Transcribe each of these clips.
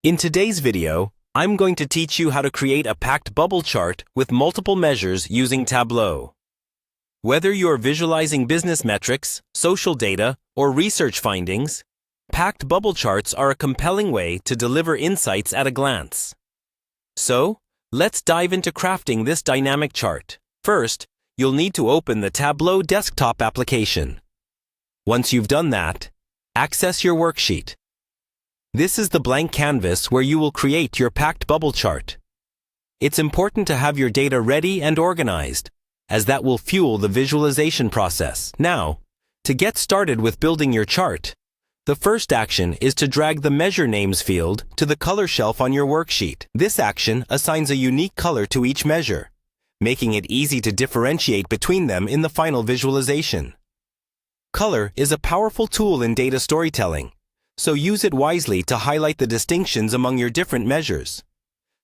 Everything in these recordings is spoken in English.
In today's video, I'm going to teach you how to create a packed bubble chart with multiple measures using Tableau. Whether you're visualizing business metrics, social data, or research findings, packed bubble charts are a compelling way to deliver insights at a glance. So, let's dive into crafting this dynamic chart. First, you'll need to open the Tableau desktop application. Once you've done that, access your worksheet. This is the blank canvas where you will create your packed bubble chart. It's important to have your data ready and organized, as that will fuel the visualization process. Now, to get started with building your chart, the first action is to drag the Measure Names field to the color shelf on your worksheet. This action assigns a unique color to each measure, making it easy to differentiate between them in the final visualization. Color is a powerful tool in data storytelling, so use it wisely to highlight the distinctions among your different measures.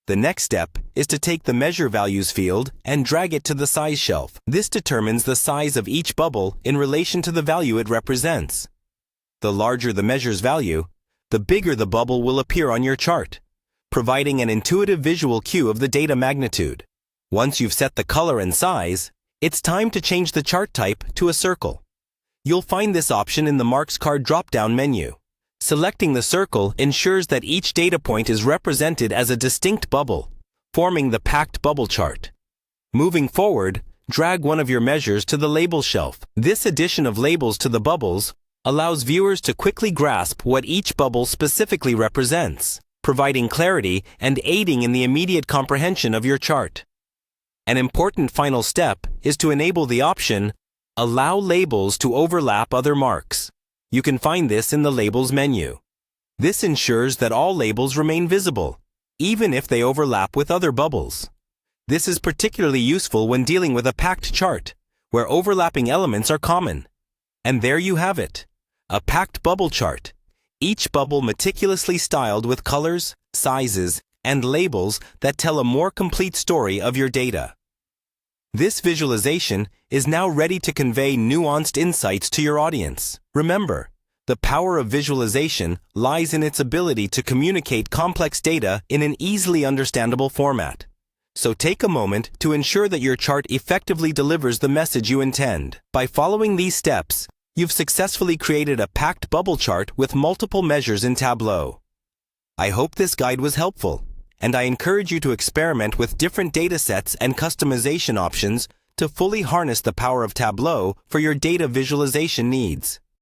The next step is to take the Measure Values field and drag it to the Size shelf. This determines the size of each bubble in relation to the value it represents. The larger the measure's value, the bigger the bubble will appear on your chart, providing an intuitive visual cue of the data magnitude. Once you've set the color and size, it's time to change the chart type to a circle. You'll find this option in the Marks Card drop-down menu. Selecting the circle ensures that each data point is represented as a distinct bubble, forming the packed bubble chart. Moving forward, drag one of your measures to the Labels shelf. This addition of labels to the bubbles allows viewers to quickly grasp what each bubble specifically represents, providing clarity and aiding in the immediate comprehension of your chart. An important final step is to enable the option, Allow labels to overlap other marks. You can find this in the Labels menu. This ensures that all labels remain visible, even if they overlap with other bubbles. This is particularly useful when dealing with a packed chart, where overlapping elements are common. And there you have it, a packed bubble chart, each bubble meticulously styled with colors, sizes, and labels that tell a more complete story of your data. This visualization is now ready to convey nuanced insights to your audience. Remember, the power of visualization lies in its ability to communicate complex data in an easily understandable format. So take a moment to ensure that your chart effectively delivers the message you intend. By following these steps, you've successfully created a packed bubble chart with multiple measures in Tableau. I hope this guide was helpful, and I encourage you to experiment with different data sets and customization options to fully harness the power of Tableau for your data visualization needs.